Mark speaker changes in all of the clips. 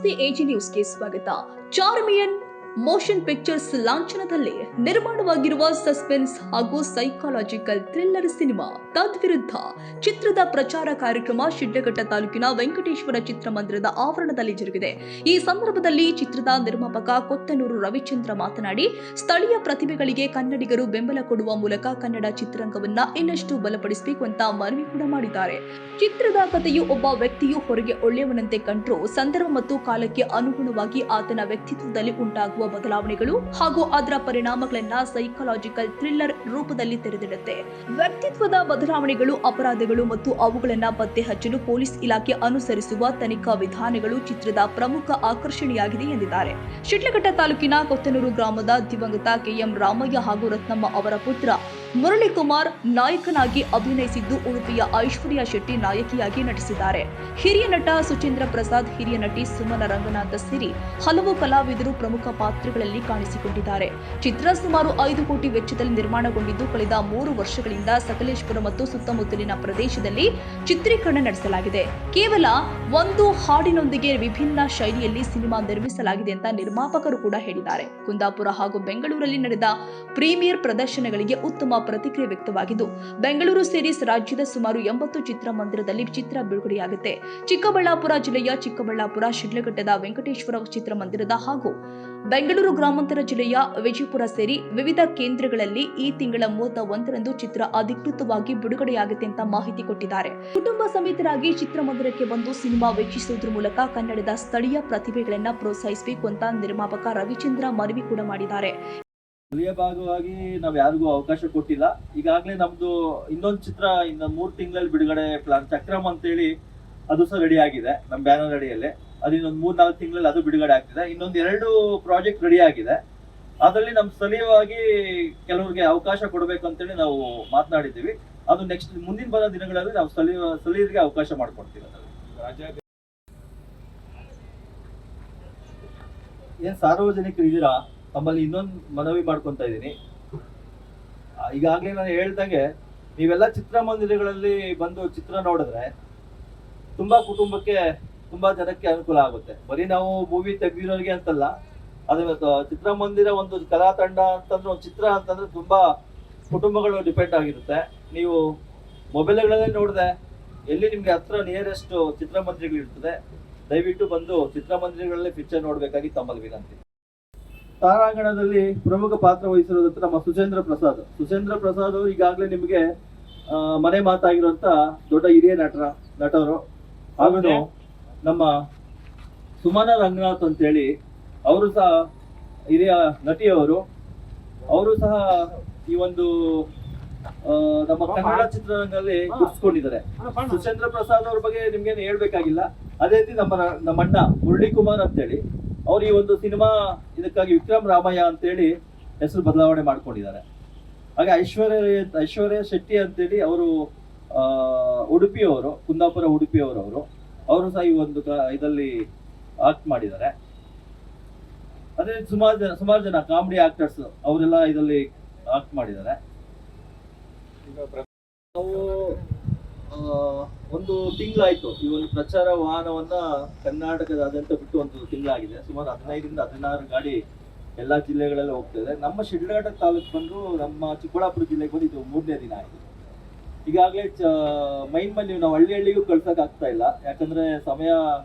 Speaker 1: ನಮಸ್ತೆ ಎಜಿ ನ್ಯೂಸ್ಗೆ ಸ್ವಾಗತ. ಚಾರ್ಮಿಯನ್ ಮೋಷನ್ ಪಿಕ್ಚರ್ಸ್ ಲಾಂಛನದಲ್ಲಿ ನಿರ್ಮಾಣವಾಗಿರುವ ಸಸ್ಪೆನ್ಸ್ ಹಾಗೂ ಸೈಕಾಲಜಿಕಲ್ ಥ್ರಿಲ್ಲರ್ ಸಿನಿಮಾ ತದ್ವಿರುದ್ಧ ಚಿತ್ರದ ಪ್ರಚಾರ ಕಾರ್ಯಕ್ರಮ ಶಿಡ್ಲಘಟ್ಟ ತಾಲೂಕಿನ ವೆಂಕಟೇಶ್ವರ ಚಿತ್ರಮಂದಿರದ ಆವರಣದಲ್ಲಿ ಜರುಗಿದೆ. ಈ ಸಂದರ್ಭದಲ್ಲಿ ಚಿತ್ರದ ನಿರ್ಮಾಪಕ ಕೊತ್ತನೂರು ರವಿಚಂದ್ರ ಮಾತನಾಡಿ, ಸ್ಥಳೀಯ ಪ್ರತಿಭೆಗಳಿಗೆ ಕನ್ನಡಿಗರು ಬೆಂಬಲ ಕೊಡುವ ಮೂಲಕ ಕನ್ನಡ ಚಿತ್ರರಂಗವನ್ನ ಇನ್ನಷ್ಟು ಬಲಪಡಿಸಬೇಕು ಅಂತ ಮನವಿ ಕೂಡ ಮಾಡಿದ್ದಾರೆ. ಚಿತ್ರದ ಕಥೆಯು ಒಬ್ಬ ವ್ಯಕ್ತಿಯು ಹೊರಗೆ ಒಳ್ಳೆಯವನಂತೆ ಕಂಡ್ರೂ ಸಂದರ್ಭ ಮತ್ತು ಕಾಲಕ್ಕೆ ಅನುಗುಣವಾಗಿ ಆತನ ವ್ಯಕ್ತಿತ್ವದಲ್ಲಿ ಉಂಟಾಗುವ ಬದಲಾವಣೆಗಳು ಹಾಗೂ ಅದರ ಪರಿಣಾಮಗಳನ್ನ ಸೈಕಾಲಜಿಕಲ್ ಥ್ರಿಲ್ಲರ್ ರೂಪದಲ್ಲಿ ತೆರೆದಿಡುತ್ತೆ. ವ್ಯಕ್ತಿತ್ವದ ಬದಲಾವಣೆಗಳು, ಅಪರಾಧಗಳು ಮತ್ತು ಅವುಗಳನ್ನ ಪತ್ತೆ ಹಚ್ಚಲು ಪೊಲೀಸ್ ಇಲಾಖೆ ಅನುಸರಿಸುವ ತನಿಖಾ ವಿಧಾನಗಳು ಚಿತ್ರದ ಪ್ರಮುಖ ಆಕರ್ಷಣೆಯಾಗಿದೆ ಎಂದಿದ್ದಾರೆ. ಶಿಡ್ಲಘಟ್ಟ ತಾಲೂಕಿನ ಕೊತ್ತನೂರು ಗ್ರಾಮದ ದಿವಂಗತ ಕೆಎಂ ರಾಮಯ್ಯ ಹಾಗೂ ರತ್ನಮ್ಮ ಅವರ ಪುತ್ರ ಮುರಳಿಕುಮಾರ್ ನಾಯಕನಾಗಿ ಅಭಿನಯಿಸಿದ್ದು, ಉಡುಪಿಯ ಐಶ್ವರ್ಯ ಶೆಟ್ಟಿ ನಾಯಕಿಯಾಗಿ ನಟಿಸಿದ್ದಾರೆ. ಹಿರಿಯ ನಟ ಸುಚೇಂದ್ರ ಪ್ರಸಾದ್, ಹಿರಿಯ ನಟಿ ಸುಮನ ರಂಗನಾಥ ಸೇರಿ ಹಲವು ಕಲಾವಿದರು ಪ್ರಮುಖ ಪಾತ್ರಗಳಲ್ಲಿ ಕಾಣಿಸಿಕೊಂಡಿದ್ದಾರೆ. ಚಿತ್ರ ಸುಮಾರು 5 ಕೋಟಿ ವೆಚ್ಚದಲ್ಲಿ ನಿರ್ಮಾಣಗೊಂಡಿದ್ದು, ಕಳೆದ 3 ವರ್ಷಗಳಿಂದ ಸಕಲೇಶಪುರ ಮತ್ತು ಸುತ್ತಮುತ್ತಲಿನ ಪ್ರದೇಶದಲ್ಲಿ ಚಿತ್ರೀಕರಣ ನಡೆಸಲಾಗಿದೆ. ಕೇವಲ ಒಂದು ಹಾಡಿನೊಂದಿಗೆ ವಿಭಿನ್ನ ಶೈಲಿಯಲ್ಲಿ ಸಿನಿಮಾ ನಿರ್ಮಿಸಲಾಗಿದೆ ಅಂತ ನಿರ್ಮಾಪಕರು ಕೂಡ ಹೇಳಿದ್ದಾರೆ. ಕುಂದಾಪುರ ಹಾಗೂ ಬೆಂಗಳೂರಲ್ಲಿ ನಡೆದ ಪ್ರೀಮಿಯರ್ ಪ್ರದರ್ಶನಗಳಿಗೆ ಉತ್ತಮ ಪ್ರತಿಕ್ರಿಯೆ ವ್ಯಕ್ತವಾಗಿದ್ದು, ಬೆಂಗಳೂರು ಸೇರಿ ರಾಜ್ಯದ ಸುಮಾರು 80 ಚಿತ್ರಮಂದಿರದಲ್ಲಿ ಚಿತ್ರ ಬಿಡುಗಡೆಯಾಗುತ್ತೆ. ಚಿಕ್ಕಬಳ್ಳಾಪುರ ಜಿಲ್ಲೆಯ ಚಿಕ್ಕಬಳ್ಳಾಪುರ, ಶಿಡ್ಲಘಟ್ಟದ ವೆಂಕಟೇಶ್ವರ ಚಿತ್ರಮಂದಿರದ ಹಾಗೂ ಬೆಂಗಳೂರು ಗ್ರಾಮಾಂತರ ಜಿಲ್ಲೆಯ ವಿಜಯಪುರ ಸೇರಿ ವಿವಿಧ ಕೇಂದ್ರಗಳಲ್ಲಿ ಈ ತಿಂಗಳ 31ರಂದು ಚಿತ್ರ ಅಧಿಕೃತವಾಗಿ ಬಿಡುಗಡೆಯಾಗುತ್ತೆ ಅಂತ ಮಾಹಿತಿ ಕೊಟ್ಟಿದ್ದಾರೆ. ಕುಟುಂಬ ಸಮೇತರಾಗಿ ಚಿತ್ರಮಂದಿರಕ್ಕೆ ಬಂದು ಸಿನಿಮಾ ವೀಕ್ಷಿಸುವುದರ ಮೂಲಕ ಕನ್ನಡದ ಸ್ಥಳೀಯ ಪ್ರತಿಭೆಗಳನ್ನ ಪ್ರೋತ್ಸಾಹಿಸಬೇಕು ಅಂತ ನಿರ್ಮಾಪಕ ರವಿಚಂದ್ರ ಮನವಿ ಕೂಡ ಮಾಡಿದ್ದಾರೆ.
Speaker 2: ಸ್ಥಳೀಯ ಭಾಗವಾಗಿ ನಾವ್ ಯಾರಿಗೂ ಅವಕಾಶ ಕೊಟ್ಟಿಲ್ಲ. ಈಗಾಗಲೇ ನಮ್ದು ಇನ್ನೊಂದು ಚಿತ್ರ ಇನ್ನು 3 ತಿಂಗಳಲ್ಲಿ ಬಿಡುಗಡೆ ಪ್ಲಾನ್, ಚಕ್ರಮ್ ಅಂತೇಳಿ ಅದು ಸಹ ರೆಡಿ ಆಗಿದೆ. ನಮ್ಮ ಬ್ಯಾನರ್ ಅಡಿಯಲ್ಲಿ ಅದು ಇನ್ನೊಂದು 3-4 ತಿಂಗಳಲ್ಲಿ ಅದು ಬಿಡುಗಡೆ ಆಗ್ತಿದೆ. ಇನ್ನೊಂದು 2 ಪ್ರಾಜೆಕ್ಟ್ ರೆಡಿ ಆಗಿದೆ. ಅದರಲ್ಲಿ ನಮ್ ಸ್ಥಳೀಯವಾಗಿ ಕೆಲವರಿಗೆ ಅವಕಾಶ ಕೊಡಬೇಕು ಅಂತೇಳಿ ನಾವು ಮಾತನಾಡಿದ್ದೀವಿ. ಅದು ನೆಕ್ಸ್ಟ್ ಮುಂದಿನ ಬರೋ ದಿನಗಳಲ್ಲಿ ನಾವು ಸ್ಥಳೀಯರಿಗೆ ಅವಕಾಶ ಮಾಡ್ಕೊಡ್ತೀವಿ. ಏನ್ ಸಾರ್ವಜನಿಕರು ಇದೀರಾ, ತಮ್ಮಲ್ಲಿ ಇನ್ನೊಂದು ಮನವಿ ಮಾಡ್ಕೊಂತ ಇದ್ದೀನಿ. ಈಗಾಗಲೇ ನಾನು ಹೇಳ್ದಂಗೆ ನೀವೆಲ್ಲ ಚಿತ್ರಮಂದಿರಗಳಲ್ಲಿ ಬಂದು ಚಿತ್ರ ನೋಡಿದ್ರೆ ತುಂಬಾ ಕುಟುಂಬಕ್ಕೆ, ತುಂಬಾ ಜನಕ್ಕೆ ಅನುಕೂಲ ಆಗುತ್ತೆ. ಬರೀ ನಾವು ಮೂವಿ ತೆಗ್ದಿರೋರಿಗೆ ಅಂತಲ್ಲ, ಅದು ಚಿತ್ರಮಂದಿರ ಒಂದು ಕಲಾ ತಂಡ ಅಂತಂದ್ರೆ, ಒಂದು ಚಿತ್ರ ಅಂತಂದ್ರೆ ತುಂಬಾ ಕುಟುಂಬಗಳು ಡಿಪೆಂಡ್ ಆಗಿರುತ್ತೆ. ನೀವು ಮೊಬೈಲ್ಗಳಲ್ಲೇ ನೋಡಿದೆ ಎಲ್ಲಿ ನಿಮ್ಗೆ ಹತ್ರ ನಿಯರೆಸ್ಟ್ ಚಿತ್ರಮಂದಿರಗಳಿರ್ತದೆ, ದಯವಿಟ್ಟು ಬಂದು ಚಿತ್ರಮಂದಿರಗಳಲ್ಲಿ ಪಿಕ್ಚರ್ ನೋಡ್ಬೇಕಾಗಿ ತಮ್ಮಲ್ಲಿ ವಿನಂತಿ. ತಾರಾಂಗಣದಲ್ಲಿ ಪ್ರಮುಖ ಪಾತ್ರ ವಹಿಸಿರೋದಂತ ನಮ್ಮ ಸುಚೇಂದ್ರ ಪ್ರಸಾದ್ ಅವರು ಈಗಾಗಲೇ ನಿಮಗೆ ಮನೆ ಮಾತಾಗಿರುವಂತ ದೊಡ್ಡ ಹಿರಿಯ ನಟರು. ಹಾಗೂ ನಮ್ಮ ಸುಮನ ರಂಗನಾಥ್ ಅಂತೇಳಿ ಅವರು ಸಹ ಹಿರಿಯ ನಟಿಯವರು. ಅವರು ಸಹ ಈ ಒಂದು ನಮ್ಮ ಕನ್ನಡ ಚಿತ್ರರಂಗದಲ್ಲಿ ಗುರುತಿಸಿಕೊಂಡಿದ್ದಾರೆ. ಸುಚೇಂದ್ರ ಪ್ರಸಾದ್ ಅವ್ರ ಬಗ್ಗೆ ನಿಮ್ಗೇನು ಹೇಳ್ಬೇಕಾಗಿಲ್ಲ. ಅದೇ ರೀತಿ ನಮ್ಮ ಅಣ್ಣ ಮುರಳಿಕುಮಾರ್ ಅಂತೇಳಿ ಅವ್ರು ಈ ಒಂದು ಸಿನಿಮಾ ಇದಕ್ಕಾಗಿ ವಿಕ್ರಮ್ ರಾಮಯ್ಯ ಅಂತೇಳಿ ಹೆಸರು ಬದಲಾವಣೆ ಮಾಡ್ಕೊಂಡಿದ್ದಾರೆ. ಹಾಗೆ ಐಶ್ವರ್ಯ ಶೆಟ್ಟಿ ಅಂತೇಳಿ ಅವರು ಉಡುಪಿಯವರು, ಕುಂದಾಪುರ ಉಡುಪಿಯವರು. ಅವರು ಸಹ ಈ ಒಂದು ಇದರಲ್ಲಿ ಆಕ್ಟ್ ಮಾಡಿದ್ದಾರೆ. ಅದೇ ಸುಮಾರು ಜನ ಕಾಮಿಡಿ ಆಕ್ಟರ್ಸ್ ಅವರೆಲ್ಲ ಇದರಲ್ಲಿ ಆಕ್ಟ್ ಮಾಡಿದ್ದಾರೆ. ನಾವು ಒಂದು ತಿಂಗಳಾಯ್ತು ಈ ಒಂದು ಪ್ರಚಾರ ವಾಹನವನ್ನ ಕರ್ನಾಟಕದಾದ್ಯಂತ ಬಿಟ್ಟು ಒಂದು ತಿಂಗಳಾಗಿದೆ. ಸುಮಾರು 15ರಿಂದ 16 ಗಾಡಿ ಎಲ್ಲಾ ಜಿಲ್ಲೆಗಳಲ್ಲಿ ಹೋಗ್ತಿದೆ. ನಮ್ಮ ಶಿಡ್ಲಘಟ್ಟ ತಾಲೂಕು ಬಂದು ನಮ್ಮ ಚಿಕ್ಕಬಳ್ಳಾಪುರ ಜಿಲ್ಲೆಗೆ ಬಂದು ಇದು 3ನೇ ದಿನ ಆಗಿದೆ. ಈಗಾಗಲೇ ಮೈನ್ ನಾವು ಹಳ್ಳಿಗೂ ಕಳ್ಸಕ್ ಆಗ್ತಾ ಇಲ್ಲ, ಯಾಕಂದ್ರೆ ಸಮಯ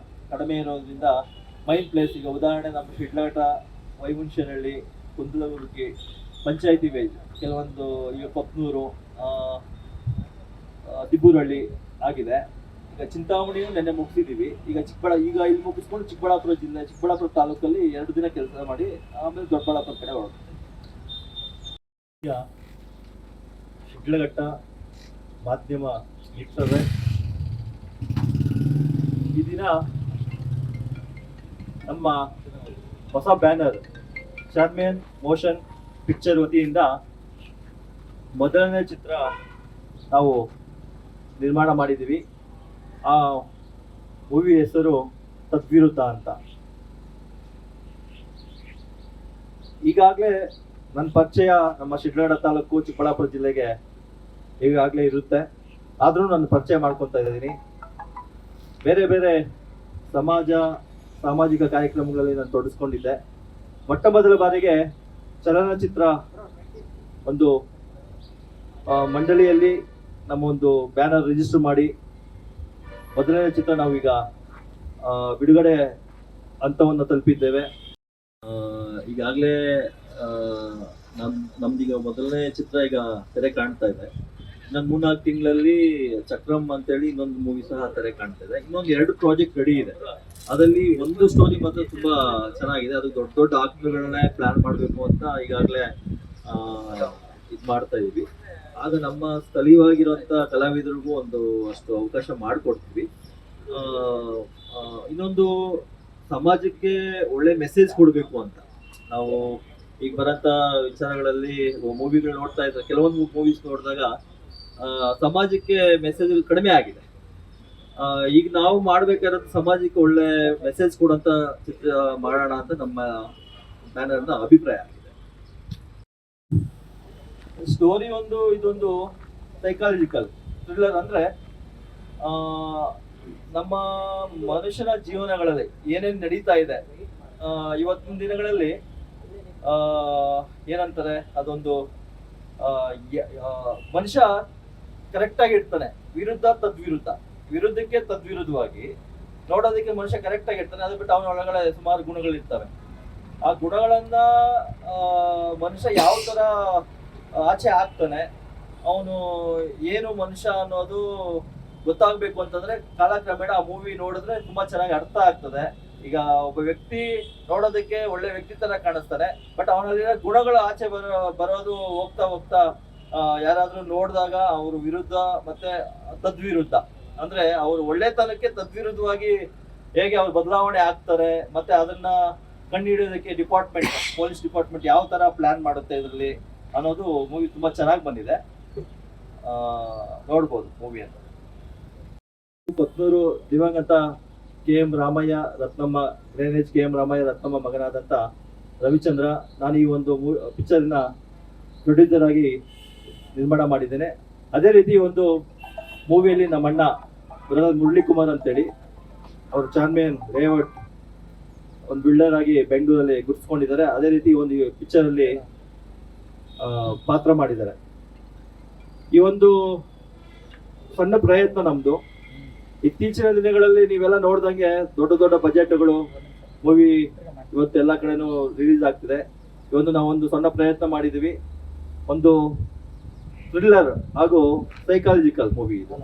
Speaker 2: ಕಡಿಮೆ ಇರೋದ್ರಿಂದ ಮೈನ್ ಪ್ಲೇಸ್. ಈಗ ಉದಾಹರಣೆ ನಮ್ಮ ಶಿಡ್ಲಘಟ್ಟ, ವೈಮುಂಶನಹಳ್ಳಿ, ಕುಂದಲಗುರ್ಗಿ ಪಂಚಾಯತಿ ವೇಜ್, ಕೆಲವೊಂದು ಈಗ ಕೊಪ್ನೂರು, ದಿಬ್ಬೂರಹಳ್ಳಿ ಆಗಿದೆ. ಈಗ ಚಿಂತಾಮಣಿಯೂ ನೆನ್ನೆ ಮುಗಿಸಿದೀವಿ. ಈಗ ಇಲ್ಲಿ ಮುಗಿಸ್ಕೊಂಡು ಚಿಕ್ಕಬಳ್ಳಾಪುರ ತಾಲೂಕಲ್ಲಿ 2 ದಿನ ಕೆಲಸ ಮಾಡಿ ಆಮೇಲೆ ದೊಡ್ಡಬಳ್ಳಾಪುರ ಕಡೆ ಹೊರಡ್ತೀವಿ. ಈಗ ಶಿಡ್ಲಘಟ್ಟ ಮಾಧ್ಯಮ ವೀಕ್ಷಕರೇ, ಈ ದಿನ ನಮ್ಮ ಹೊಸ ಬ್ಯಾನರ್ ಚಾರ್ಮಿಯನ್ ಮೋಷನ್ ಪಿಕ್ಚರ್ ವತಿಯಿಂದ ಮೊದಲನೇ ಚಿತ್ರ ನಾವು ನಿರ್ಮಾಣ ಮಾಡಿದ್ದೀವಿ. ಆ ಮೂವಿ ಹೆಸರು ತದ್ವಿರುದ್ಧ ಅಂತ. ಈಗಾಗಲೇ ನನ್ನ ಪರಿಚಯ ನಮ್ಮ ಶಿಡ್ಲಘಟ್ಟ ತಾಲೂಕು, ಚಿಕ್ಕಬಳ್ಳಾಪುರ ಜಿಲ್ಲೆಗೆ ಈಗಾಗಲೇ ಇರುತ್ತೆ. ಆದರೂ ನಾನು ಪರಿಚಯ ಮಾಡ್ಕೊತಾ ಇದ್ದೀನಿ. ಬೇರೆ ಬೇರೆ ಸಮಾಜ ಸಾಮಾಜಿಕ ಕಾರ್ಯಕ್ರಮಗಳಲ್ಲಿ ನಾನು ತೊಡಗಿಸ್ಕೊಂಡಿದ್ದೆ. ಮೊಟ್ಟ ಮೊದಲ ಬಾರಿಗೆ ಚಲನಚಿತ್ರ ಒಂದು ಮಂಡಳಿಯಲ್ಲಿ ನಮ್ಮ ಒಂದು ಬ್ಯಾನರ್ ರಿಜಿಸ್ಟರ್ ಮಾಡಿ ಮೊದಲನೇ ಚಿತ್ರ ನಾವೀಗ ಬಿಡುಗಡೆ ಹಂತವನ್ನು ತಲುಪಿದ್ದೇವೆ. ಈಗಾಗಲೇ ನಮ್ದೀಗ ಮೊದಲನೇ ಚಿತ್ರ ಈಗ ತೆರೆ ಕಾಣ್ತಾ ಇದೆ. ಇನ್ನೊಂದು 3-4 ತಿಂಗಳಲ್ಲಿ ಚಕ್ರಮ್ ಅಂತೇಳಿ ಇನ್ನೊಂದು ಮೂವಿ ಸಹ ತೆರೆ ಕಾಣ್ತಾ ಇದೆ. ಇನ್ನೊಂದು 2 ಪ್ರಾಜೆಕ್ಟ್ ರೆಡಿ ಇದೆ. ಅದರಲ್ಲಿ ಒಂದು ಸ್ಟೋರಿ ಮಾತ್ರ ತುಂಬಾ ಚೆನ್ನಾಗಿದೆ. ಅದು ದೊಡ್ಡ ದೊಡ್ಡ ಆಕ್ಟರ್ಗಳನ್ನೇ ಪ್ಲಾನ್ ಮಾಡಬೇಕು ಅಂತ ಈಗಾಗಲೇ ಇದು ಮಾಡ್ತಾ ಇದೀವಿ. ಆಗ ನಮ್ಮ ಸ್ಥಳೀಯವಾಗಿರುವಂತ ಕಲಾವಿದರಿಗೂ ಒಂದು ಅಷ್ಟು ಅವಕಾಶ ಮಾಡಿಕೊಡ್ತೀವಿ. ಇನ್ನೊಂದು ಸಮಾಜಕ್ಕೆ ಒಳ್ಳೆ ಮೆಸೇಜ್ ಕೊಡಬೇಕು ಅಂತ ನಾವು ಈಗ ಬರಂತ ವಿಚಾರಗಳಲ್ಲಿ ಮೂವಿಗಳು ನೋಡ್ತಾ ಇದ್ದಾರೆ. ಕೆಲವೊಂದು ಮೂವೀಸ್ ನೋಡಿದಾಗ ಸಮಾಜಕ್ಕೆ ಮೆಸೇಜ್ ಕಡಿಮೆ ಆಗಿದೆ. ಈಗ ನಾವು ಮಾಡ್ಬೇಕಾದ್ರೆ ಸಮಾಜಕ್ಕೆ ಒಳ್ಳೆ ಮೆಸೇಜ್ ಕೊಡುವಂತ ಚಿತ್ರ ಮಾಡೋಣ ಅಂತ ನಮ್ಮ ಬ್ಯಾನರ್ನ ಅಭಿಪ್ರಾಯ ಆಗಿದೆ. ಸ್ಟೋರಿ ಇದೊಂದು ಸೈಕಾಲಜಿಕಲ್ ಥ್ರಿಲ್ಲರ್. ಅಂದ್ರೆ ನಮ್ಮ ಮನುಷ್ಯನ ಜೀವನಗಳಲ್ಲಿ ಏನೇನು ನಡೀತಾ ಇದೆ ಇವತ್ತಿನ ದಿನಗಳಲ್ಲಿ ಏನಂತಾರೆ, ಅದೊಂದು ಮನುಷ್ಯ ಕರೆಕ್ಟ್ ಆಗಿ ಇರ್ತಾನೆ, ವಿರುದ್ಧಕ್ಕೆ ತದ್ವಿರುದ್ಧವಾಗಿ ನೋಡೋದಕ್ಕೆ ಮನುಷ್ಯ ಕರೆಕ್ಟ್ ಆಗಿ ಇರ್ತಾನೆ. ಅದು ಬಿಟ್ಟು ಅವನ ಒಳಗಡೆ ಸುಮಾರು ಗುಣಗಳಿರ್ತವೆ. ಆ ಗುಣಗಳನ್ನ ಮನುಷ್ಯ ಯಾವ ತರ ಆಚೆ ಆಗ್ತಾನೆ, ಅವನು ಏನು ಮನುಷ್ಯ ಅನ್ನೋದು ಗೊತ್ತಾಗ್ಬೇಕು ಅಂತಂದ್ರೆ ಕಾಲಕ್ರಮೇಣ ಆ ಮೂವಿ ನೋಡಿದ್ರೆ ತುಂಬಾ ಚೆನ್ನಾಗಿ ಅರ್ಥ ಆಗ್ತದೆ. ಈಗ ಒಬ್ಬ ವ್ಯಕ್ತಿ ನೋಡೋದಕ್ಕೆ ಒಳ್ಳೆ ವ್ಯಕ್ತಿ ತರ ಕಾಣಿಸ್ತಾನೆ, ಬಟ್ ಅವನಲ್ಲಿರೋ ಗುಣಗಳು ಆಚೆ ಬರೋದು ಹೋಗ್ತಾ ಯಾರಾದ್ರೂ ನೋಡಿದಾಗ ಅವ್ರ ವಿರುದ್ಧ ಮತ್ತೆ ತದ್ವಿರುದ್ಧ, ಅಂದ್ರೆ ಅವ್ರು ಒಳ್ಳೆತನಕ್ಕೆ ತದ್ವಿರುದ್ಧವಾಗಿ ಹೇಗೆ ಅವ್ರು ಬದಲಾವಣೆ ಆಗ್ತಾರೆ, ಮತ್ತೆ ಅದನ್ನ ಕಂಡುಹಿಡಿಯೋದಕ್ಕೆ ಪೊಲೀಸ್ ಡಿಪಾರ್ಟ್ಮೆಂಟ್ ಯಾವ ತರ ಪ್ಲಾನ್ ಮಾಡುತ್ತೆ ಇದರಲ್ಲಿ ಅನ್ನೋದು ಮೂವಿ ತುಂಬಾ ಚೆನ್ನಾಗಿ ಬಂದಿದೆ. ನೋಡ್ಬೋದು ಮೂವಿ ಅಂತ. ಕೊತ್ನೂರು ದಿವಂಗತ KM ರಾಮಯ್ಯ ರತ್ನಮ್ಮ ಗ್ರೇನೇಜ್ KM ರಾಮಯ್ಯ ರತ್ನಮ್ಮ ಮಗನಾದಂತ ರವಿಚಂದ್ರ, ನಾನು ಈ ಒಂದು ಪಿಕ್ಚರ್ನ ಪ್ರೊಡ್ಯೂಸರ್ ಆಗಿ ನಿರ್ಮಾಣ ಮಾಡಿದ್ದೇನೆ. ಅದೇ ರೀತಿ ಒಂದು ಮೂವಿಯಲ್ಲಿ ನಮ್ಮ ಅಣ್ಣ ಬ್ರದರ್ ಮುರಳಿ ಕುಮಾರ್ ಅಂತೇಳಿ ಅವರು ಚಾನ್ಮೇನ್ ರೇವಟ್ ಒಂದು ಬಿಲ್ಡರ್ ಆಗಿ ಬೆಂಗಳೂರಲ್ಲಿ ಗುರುತಿಸ್ಕೊಂಡಿದ್ದಾರೆ. ಅದೇ ರೀತಿ ಒಂದು ಪಿಕ್ಚರ್ ಅಲ್ಲಿ ಪಾತ್ರ ಮಾಡಿದ್ದಾರೆ. ಈ ಒಂದು ಸಣ್ಣ ಪ್ರಯತ್ನ ನಮ್ದು. ಇತ್ತೀಚಿನ ದಿನಗಳಲ್ಲಿ ನೀವೆಲ್ಲ ನೋಡ್ದಂಗೆ ದೊಡ್ಡ ದೊಡ್ಡ ಬಜೆಟ್ಗಳು ಮೂವಿ ಇವತ್ತು ಎಲ್ಲ ಕಡೆನೂ ರಿಲೀಸ್ ಆಗ್ತಿದೆ. ಇವತ್ತು ನಾವೊಂದು ಸಣ್ಣ ಪ್ರಯತ್ನ ಮಾಡಿದೀವಿ. ಒಂದು ಥ್ರಿಲ್ಲರ್ ಹಾಗೂ ಸೈಕಾಲಜಿಕಲ್ ಮೂವಿ ಇದು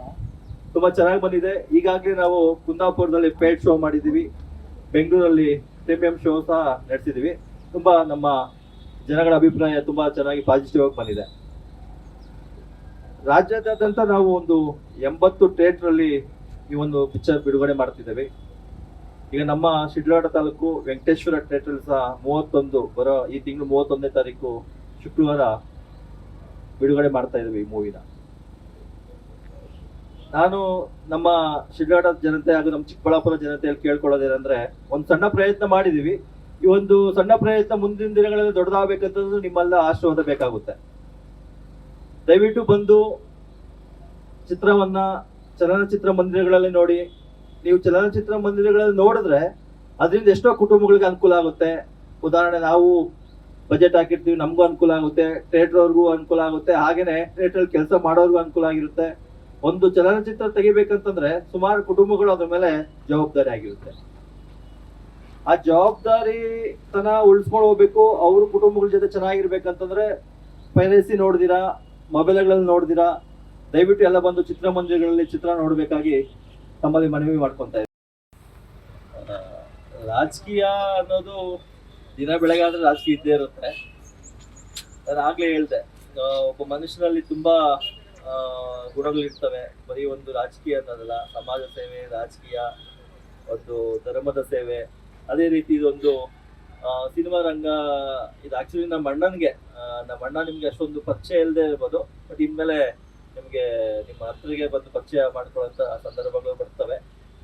Speaker 2: ತುಂಬಾ ಚೆನ್ನಾಗಿ ಬಂದಿದೆ. ಈಗಾಗಲೇ ನಾವು ಕುಂದಾಪುರದಲ್ಲಿ ಪೇಡ್ ಶೋ ಮಾಡಿದೀವಿ, ಬೆಂಗಳೂರಲ್ಲಿ ಪ್ರೀಮಿಯಂ ಶೋ ಸಹ ನಡೆಸಿದೀವಿ. ತುಂಬಾ ನಮ್ಮ ಜನಗಳ ಅಭಿಪ್ರಾಯ ತುಂಬಾ ಚೆನ್ನಾಗಿ ಪಾಸಿಟಿವ್ ಆಗಿ ಬಂದಿದೆ. ರಾಜ್ಯಾದ್ಯಂತ ನಾವು ಒಂದು 80 ಥಿಯೇಟರ್ ಅಲ್ಲಿ ಈ ಒಂದು ಪಿಕ್ಚರ್ ಬಿಡುಗಡೆ ಮಾಡ್ತಿದ್ದೇವೆ. ಈಗ ನಮ್ಮ ಶಿಡ್ಲಘಟ್ಟ ತಾಲೂಕು ವೆಂಕಟೇಶ್ವರ ಥಿಯೇಟರ್ ಸಹ 31 ಬರೋ ಈ ತಿಂಗಳು 31ನೇ ತಾರೀಕು ಶುಕ್ರವಾರ ಬಿಡುಗಡೆ ಮಾಡ್ತಾ ಇದ್ದೀವಿ ಈ ಮೂವಿನ. ನಾನು ನಮ್ಮ ಶಿಡ್ಲಘಟ್ಟ ಜನತೆ ಹಾಗೂ ನಮ್ಮ ಚಿಕ್ಕಬಳ್ಳಾಪುರ ಜನತೆಯಲ್ಲಿ ಕೇಳ್ಕೊಳ್ಳೋದೇನಂದ್ರೆ, ಒಂದು ಸಣ್ಣ ಪ್ರಯತ್ನ ಮಾಡಿದೀವಿ. ಈ ಒಂದು ಸಣ್ಣ ಪ್ರಯತ್ನ ಮುಂದಿನ ದಿನಗಳಲ್ಲಿ ದೊಡ್ಡದಾಗಬೇಕಂತಂದ್ರೆ ನಿಮ್ಮೆಲ್ಲ ಆಶೀರ್ವಾದ ಬೇಕಾಗುತ್ತೆ. ದಯವಿಟ್ಟು ಬಂದು ಚಿತ್ರವನ್ನ ಚಲನಚಿತ್ರ ಮಂದಿರಗಳಲ್ಲಿ ನೋಡಿ. ನೀವು ಚಲನಚಿತ್ರ ಮಂದಿರಗಳಲ್ಲಿ ನೋಡಿದ್ರೆ ಅದರಿಂದ ಎಷ್ಟೋ ಕುಟುಂಬಗಳಿಗೆ ಅನುಕೂಲ ಆಗುತ್ತೆ. ಉದಾಹರಣೆ, ನಾವು ಬಜೆಟ್ ಹಾಕಿರ್ತೀವಿ, ನಮಗೂ ಅನುಕೂಲ ಆಗುತ್ತೆ, ಥಿಯೇಟರ್ ಅವ್ರಿಗೂ ಅನುಕೂಲ ಆಗುತ್ತೆ, ಹಾಗೇನೆ ಥಿಯೇಟರ್ ಕೆಲಸ ಮಾಡೋರ್ಗೂ ಅನುಕೂಲ ಆಗಿರುತ್ತೆ. ಒಂದು ಚಲನಚಿತ್ರ ತೆಗಿಬೇಕಂತಂದ್ರೆ ಸುಮಾರು ಕುಟುಂಬಗಳು ಅದ್ರ ಮೇಲೆ ಜವಾಬ್ದಾರಿ ಆಗಿರುತ್ತೆ. ಆ ಜವಾಬ್ದಾರಿ ತನ ಉಳಿಸ್ಕೊಂಡು ಹೋಗ್ಬೇಕು. ಅವ್ರ ಕುಟುಂಬಗಳ ಜೊತೆ ಚೆನ್ನಾಗಿರ್ಬೇಕಂತಂದ್ರೆ ಪೈರಸಿ ನೋಡ್ದಿರಾ, ಮೊಬೈಲ್ಗಳಲ್ಲಿ ನೋಡ್ದಿರಾ, ದಯವಿಟ್ಟು ಎಲ್ಲ ಬಂದು ಚಿತ್ರಮಂದಿರಗಳಲ್ಲಿ ಚಿತ್ರ ನೋಡ್ಬೇಕಾಗಿ ತಮ್ಮಲ್ಲಿ ಮನವಿ ಮಾಡ್ಕೊಂತ ಇದ್ದೀನಿ. ರಾಜಕೀಯ ಅನ್ನೋದು ದಿನ ಬೆಳಗ್ಗೆ ಆದ್ರೆ ರಾಜಕೀಯ ಇದ್ದೇ ಇರುತ್ತೆ. ನಾನು ಆಗ್ಲೇ ಹೇಳ್ದೆ, ಒಬ್ಬ ಮನುಷ್ಯನಲ್ಲಿ ತುಂಬಾ ಗುಣಗಳಿರ್ತವೆ. ಬರೀ ಒಂದು ರಾಜಕೀಯ ಅನ್ನೋದಲ್ಲ, ಸಮಾಜ ಸೇವೆ, ರಾಜಕೀಯ, ಒಂದು ಧರ್ಮದ ಸೇವೆ. ಅದೇ ರೀತಿ ಇದೊಂದು ಸಿನಿಮಾ ರಂಗ. ಇದು ಆಕ್ಚುಲಿ ನಮ್ಮ ಅಣ್ಣ ನಿಮ್ಗೆ ಅಷ್ಟೊಂದು ಪರಿಚಯ ಇಲ್ಲದೆ ಇರ್ಬೋದು, ಬಟ್ ಇನ್ಮೇಲೆ ನಿಮ್ಗೆ ನಿಮ್ಮ ಹತ್ತಿರಿಗೆ ಬಂದು ಪರಿಚಯ ಮಾಡ್ಕೊಳ್ಳೋಂಥ ಸಂದರ್ಭಗಳು ಬರ್ತವೆ.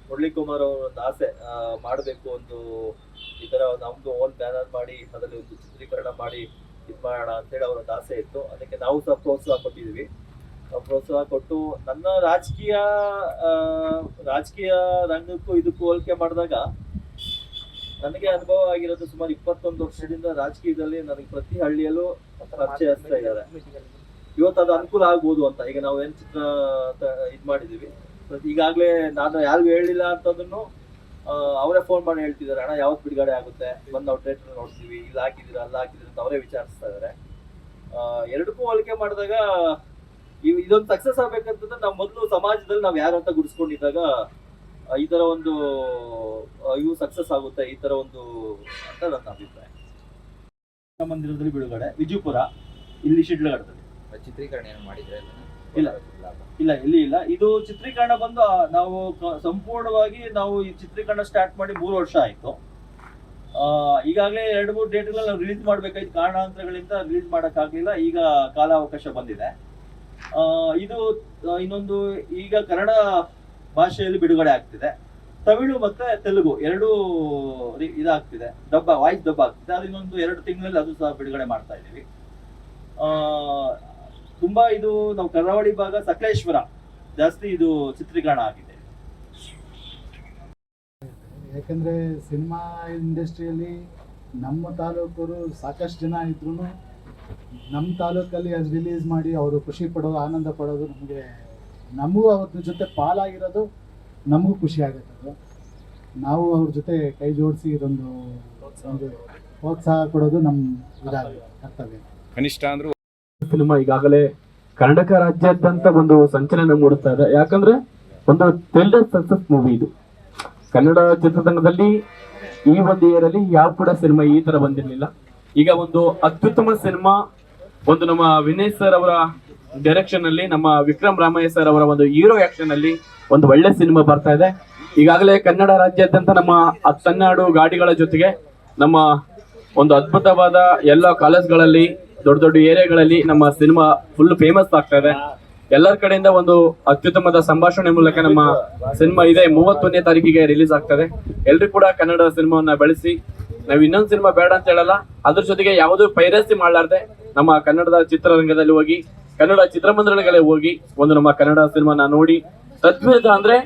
Speaker 2: ಮುರಳಿ ಕುಮಾರ್ ಅವರ ಒಂದು ಆಸೆ, ಮಾಡಬೇಕು ಒಂದು ಈ ತರ ನಮ್ದು ಓನ್ ಬ್ಯಾನರ್ ಮಾಡಿ ಅದರಲ್ಲಿ ಒಂದು ಚಿತ್ರೀಕರಣ ಮಾಡಿ ಇದು ಮಾಡೋಣ ಅಂತೇಳಿ ಅವರೊಂದು ಆಸೆ ಇತ್ತು. ಅದಕ್ಕೆ ನಾವು ಸಹ ಪ್ರೋತ್ಸಾಹ ಕೊಟ್ಟಿದ್ವಿ. ಪ್ರೋತ್ಸಾಹ ಕೊಟ್ಟು ನನ್ನ ರಾಜಕೀಯ ರಂಗಕ್ಕೂ ಇದಕ್ಕೂ ಹೋಲಿಕೆ ಮಾಡಿದಾಗ ನನಗೆ ಅನುಭವ ಆಗಿರೋದು ಸುಮಾರು 21 ವರ್ಷದಿಂದ ರಾಜಕೀಯದಲ್ಲಿ ನನಗೆ ಪ್ರತಿ ಹಳ್ಳಿಯಲ್ಲೂ ಪರಿಚಯಿಸ್ತಾ ಇದ್ದಾರೆ. ಇವತ್ತು ಅದು ಅನುಕೂಲ ಆಗ್ಬೋದು ಅಂತ. ಈಗ ನಾವು ಏನ್ ಚಿತ್ರ ಇದ್ ಮಾಡಿದೀವಿ, ಈಗಾಗ್ಲೇ ನಾನು ಯಾರಿಗೂ ಹೇಳಿಲ್ಲ ಅಂತಂದ್ರೂ ಅವರೇ ಫೋನ್ ಮಾಡಿ ಹೇಳ್ತಿದ್ದಾರೆ, ಅಣ್ಣ ಯಾವತ್ತು ಬಿಡುಗಡೆ ಆಗುತ್ತೆ, ಬಂದು ನಾವು ಥಿಯೇಟರ್ ನೋಡ್ತೀವಿ, ಇಲ್ಲಿ ಹಾಕಿದಿರ ಅಲ್ಲ ಹಾಕಿದಿರ ಅಂತ ಅವರೇ ವಿಚಾರಿಸ್ತಾ ಇದಾರೆ. ಎರಡಕ್ಕೂ ಹೋಲಿಕೆ ಮಾಡಿದಾಗ ಇದೊಂದು ಸಕ್ಸಸ್ ಆಗ್ಬೇಕಂತಂದ್ರೆ ನಾವು ಮೊದಲು ಸಮಾಜದಲ್ಲಿ ನಾವು ಯಾರು ಅಂತ ಗುಡಿಸ್ಕೊಂಡಿದ್ದಾಗ ಈ ತರ ಒಂದು ಇವು ಸಕ್ಸಸ್ ಆಗುತ್ತೆ, ಈ ತರ ಒಂದು ಅಂತ ನನ್ನ ಅಭಿಪ್ರಾಯ. ಮಂದಿರದಲ್ಲಿ ಬಿಡುಗಡೆ, ವಿಜಯಪುರ, ಇಲ್ಲಿ ಶಿಡ್ಲಘಟ್ಟದಲ್ಲಿ
Speaker 3: ಚಿತ್ರೀಕರಣ ಮಾಡಿದ್ರೆ
Speaker 2: ಇಲ್ಲ ಇಲ್ಲಿ ಇಲ್ಲ. ಇದು ಚಿತ್ರೀಕರಣ ಬಂದು ನಾವು ಸಂಪೂರ್ಣವಾಗಿ ನಾವು ಈ ಚಿತ್ರೀಕರಣ ಸ್ಟಾರ್ಟ್ ಮಾಡಿ 3 ವರ್ಷ ಆಯ್ತು. ಈಗಾಗಲೇ 2-3 ಡೇಟ್ಗಳಲ್ಲಿ ನಾವು ರಿಲೀಸ್ ಮಾಡ್ಬೇಕಾಯ್ತು, ಕಾರಣಾಂತರಗಳಿಂದ ರಿಲೀಸ್ ಮಾಡಕ್ಕಾಗ್ಲಿಲ್ಲ. ಈಗ ಕಾಲಾವಕಾಶ ಬಂದಿದೆ. ಇದು ಇನ್ನೊಂದು ಈಗ ಕನ್ನಡ ಭಾಷೆಯಲ್ಲಿ ಬಿಡುಗಡೆ ಆಗ್ತಿದೆ, ತಮಿಳು ಮತ್ತೆ ತೆಲುಗು ಎರಡೂ ಇದಾಗ್ತಿದೆ, ವಾಯ್ಸ್ ಡಬ್ ಆಗ್ತಿದೆ. ಅದು ಇನ್ನೊಂದು 2 ತಿಂಗಳಲ್ಲಿ ಅದು ಸಹ ಬಿಡುಗಡೆ ಮಾಡ್ತಾ ಇದೀವಿ. ತುಂಬಾ ಇದು ನಾವು ಕರಾವಳಿ ಭಾಗ ಸಕಲೇಶ್ವರ ಜಾಸ್ತಿ ಇದು ಚಿತ್ರೀಕರಣ ಆಗಿದೆ.
Speaker 4: ಯಾಕಂದ್ರೆ ಸಿನಿಮಾ ಇಂಡಸ್ಟ್ರಿಯಲ್ಲಿ ನಮ್ಮ ತಾಲೂಕರು ಸಾಕಷ್ಟು ಜನ ಇದ್ರು ನಮ್ಮ ತಾಲೂಕಲ್ಲಿ ಅದು ರಿಲೀಸ್ ಮಾಡಿ ಅವರು ಖುಷಿ ಪಡೋದು, ಆನಂದ ಪಡೋದು, ನಮಗೂ ಅವ್ರ ಜೊತೆ ಪಾಲಾಗಿರೋದು ನಮಗೂ ಖುಷಿ ಆಗುತ್ತೆ. ನಾವು ಅವ್ರ ಜೊತೆ ಕೈ ಜೋಡಿಸಿ ಇದೊಂದು ಪ್ರೋತ್ಸಾಹ ಕೊಡೋದು ನಮ್ಮ ಕರ್ತವ್ಯ.
Speaker 5: ಕನಿಷ್ಠ ಅಂದ್ರೂ
Speaker 6: ಸಿನಿಮಾ ಈಗಾಗಲೇ ಕರ್ನಾಟಕ ರಾಜ್ಯಾದ್ಯಂತ ಒಂದು ಸಂಚಲನ ಮೂಡಿಸ್ತಾ ಇದೆ. ಯಾಕಂದ್ರೆ ಒಂದು ಥ್ರಿಲ್ಲರ್ ಸಕ್ಸಸ್ ಮೂವಿ ಇದು. ಕನ್ನಡ ಚಿತ್ರರಂಗದಲ್ಲಿ ಈ ಒಂದು ಇಯರಲ್ಲಿ ಯಾವ ಕೂಡ ಸಿನಿಮಾ ಈ ತರ ಬಂದಿರಲಿಲ್ಲ. ಈಗ ಒಂದು ಅತ್ಯುತ್ತಮ ಸಿನಿಮಾ, ಒಂದು ನಮ್ಮ ವಿನಯ್ ಸರ್ ಅವರ ಡೈರೆಕ್ಷನ್ ಅಲ್ಲಿ, ನಮ್ಮ ವಿಕ್ರಮ್ ರಾಮಯ್ಯ ಸರ್ ಅವರ ಒಂದು ಹೀರೋ ಆಕ್ಷನ್ ಅಲ್ಲಿ ಒಂದು ಒಳ್ಳೆ ಸಿನಿಮಾ ಬರ್ತಾ ಇದೆ. ಈಗಾಗಲೇ ಕನ್ನಡ ರಾಜ್ಯಾದ್ಯಂತ ನಮ್ಮ ಹತ್ತನ್ನಾಡು ಗಾಡಿಗಳ ಜೊತೆಗೆ ನಮ್ಮ ಒಂದು ಅದ್ಭುತವಾದ ಎಲ್ಲ ಕಾಲೇಜ್ಗಳಲ್ಲಿ, ದೊಡ್ಡ ದೊಡ್ಡ ಏರಿಯಾಗಳಲ್ಲಿ ನಮ್ಮ ಸಿನಿಮಾ ಫುಲ್ ಫೇಮಸ್ ಆಗ್ತಾ ಇದೆ. ಎಲ್ಲರ ಕಡೆಯಿಂದ ಒಂದು ಅತ್ಯುತ್ತಮದ ಸಂಭಾಷಣೆ ಮೂಲಕ ನಮ್ಮ ಸಿನಿಮಾ ಇದೆ 31ನೇ ತಾರೀಕಿಗೆ ರಿಲೀಸ್ ಆಗ್ತದೆ. ಎಲ್ರು ಕೂಡ ಕನ್ನಡ ಸಿನಿಮಾವನ್ನ ಬೆಳೆಸಿ, ನಾವು ಇನ್ನೊಂದು ಸಿನಿಮಾ ಬೇಡ ಅಂತ ಹೇಳಲ್ಲ, ಅದ್ರ ಜೊತೆಗೆ ಯಾವುದೂ ಪೈರಸಿ ಮಾಡಲಾರ್ದೆ ನಮ್ಮ ಕನ್ನಡದ ಚಿತ್ರರಂಗದಲ್ಲಿ ಹೋಗಿ, ಕನ್ನಡ ಚಿತ್ರಮಂದಿರಗಳಿಗೆ ಹೋಗಿ ಒಂದು ನಮ್ಮ ಕನ್ನಡ ಸಿನಿಮಾನ ನೋಡಿ ತದ್ವಿರುದ್ಧ ಅಂದ್ರೆ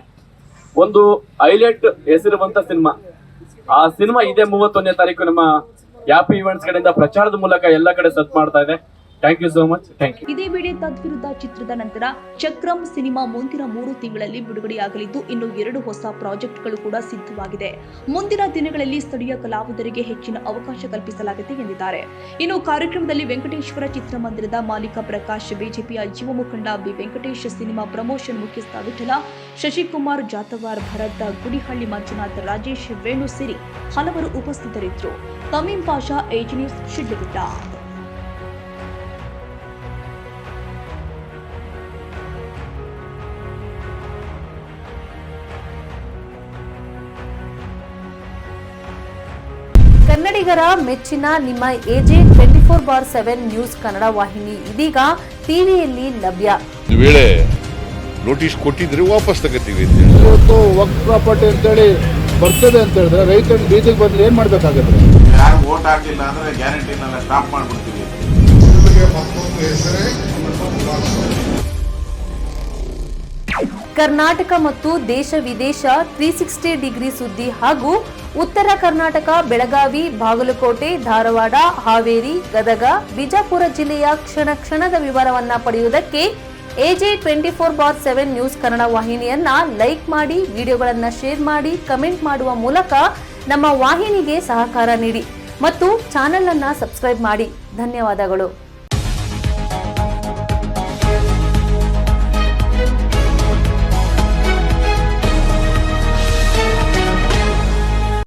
Speaker 6: ಒಂದು ಹೈಲೈಟ್ ಹೆಸರುವಂತ ಸಿನಿಮಾ. ಆ ಸಿನಿಮಾ ಇದೇ 31ನೇ ತಾರೀಕು ನಮ್ಮ ಯಾಪಿ ಇವೆಂಟ್ಸ್ ಕಡೆಯಿಂದ ಪ್ರಚಾರದ ಮೂಲಕ ಎಲ್ಲ ಕಡೆ ಸತ್ ಮಾಡ್ತಾ ಇದೆ. Thank you so much. Thank you.
Speaker 1: ಇದೇ ವೇಳೆ ತದ್ವಿರುದ್ಧ ಚಿತ್ರದ ನಂತರ ಚಕ್ರಂ ಸಿನಿಮಾ ಮುಂದಿನ 3 ತಿಂಗಳಲ್ಲಿ ಬಿಡುಗಡೆಯಾಗಲಿದ್ದು, ಇನ್ನು 2 ಹೊಸ ಪ್ರಾಜೆಕ್ಟ್ಗಳು ಕೂಡ ಸಿದ್ಧವಾಗಿದೆ. ಮುಂದಿನ ದಿನಗಳಲ್ಲಿ ಸ್ಥಳೀಯ ಕಲಾವಿದರಿಗೆ ಹೆಚ್ಚಿನ ಅವಕಾಶ ಕಲ್ಪಿಸಲಾಗಿದೆ ಎಂದಿದ್ದಾರೆ. ಇನ್ನು ಕಾರ್ಯಕ್ರಮದಲ್ಲಿ ವೆಂಕಟೇಶ್ವರ ಚಿತ್ರಮಂದಿರದ ಮಾಲೀಕ ಪ್ರಕಾಶ್, ಬಿಜೆಪಿಯ ಯುವ ಮುಖಂಡ ಬಿ ವೆಂಕಟೇಶ್, ಸಿನಿಮಾ ಪ್ರಮೋಷನ್ ಮುಖ್ಯಸ್ಥ ವಿಠಲ, ಶಶಿಕುಮಾರ್ ಜಾತವಾರ್, ಭರತ್, ಗುಡಿಹಳ್ಳಿ ಮಂಜುನಾಥ್, ರಾಜೇಶ್, ವೇಣು ಸೇರಿ ಹಲವರು ಉಪಸ್ಥಿತರಿದ್ದರು. ತಮೀಂ ಪಾಷಾ, ಏಜ್ ನ್ಯೂಸ್, ಶಿಡ್ಲಘಟ್ಟ.
Speaker 7: ಕನ್ನಡಿಗರ ಮೆಚ್ಚಿನ ನಿಮ್ಮ AJ 24/7 ನ್ಯೂಸ್ ಕನ್ನಡ ವಾಹಿನಿ ಇದೀಗ ಟಿವಿಯಲ್ಲಿ ಲಭ್ಯ.
Speaker 5: ಒಂದು ವೇಳೆ ನೋಟಿಸ್ ಕೊಟ್ಟಿದ್ರೆ ವಾಪಸ್ ತಗೋತೀವಿ.
Speaker 4: ಇವತ್ತು ವಕ್ಫ್ ಪ್ರಾಪರ್ಟಿ ಅಂತೇಳಿ ಬರ್ತದೆ ಅಂತ ಹೇಳಿದ್ರೆ ರೈತರು ಬೀದಿಗೆ ಬಂದ್ರೆ ಏನ್ ಮಾಡ್ಬೇಕಾಗತ್ತೆ?
Speaker 8: ಯಾರು ವೋಟ್ ಹಾಕಿಲ್ಲ ಅಂದ್ರೆ ಗ್ಯಾರಂಟಿನೆಲ್ಲ ಸ್ಟಾಪ್ ಮಾಡ್ಬಿಡ್ತೀವಿ.
Speaker 7: ಕರ್ನಾಟಕ ಮತ್ತು ದೇಶ ವಿದೇಶ 360 ಡಿಗ್ರಿ ಸುದ್ದಿ ಹಾಗೂ ಉತ್ತರ ಕರ್ನಾಟಕ, ಬೆಳಗಾವಿ, ಬಾಗಲಕೋಟೆ, ಧಾರವಾಡ, ಹಾವೇರಿ, ಗದಗ, ಬಿಜಾಪುರ ಜಿಲ್ಲೆಯ ಕ್ಷಣ ಕ್ಷಣದ ವಿವರವನ್ನ ಪಡೆಯುವುದಕ್ಕೆ AJ 24/7 ನ್ಯೂಸ್ ಕನ್ನಡ ವಾಹಿನಿಯನ್ನ ಲೈಕ್ ಮಾಡಿ, ವಿಡಿಯೋಗಳನ್ನ ಶೇರ್ ಮಾಡಿ, ಕಮೆಂಟ್ ಮಾಡುವ ಮೂಲಕ ನಮ್ಮ ವಾಹಿನಿಗೆ ಸಹಕಾರ ನೀಡಿ ಮತ್ತು ಚಾನೆಲ್ ಅನ್ನ ಸಬ್ಸ್ಕ್ರೈಬ್ ಮಾಡಿ. ಧನ್ಯವಾದಗಳು.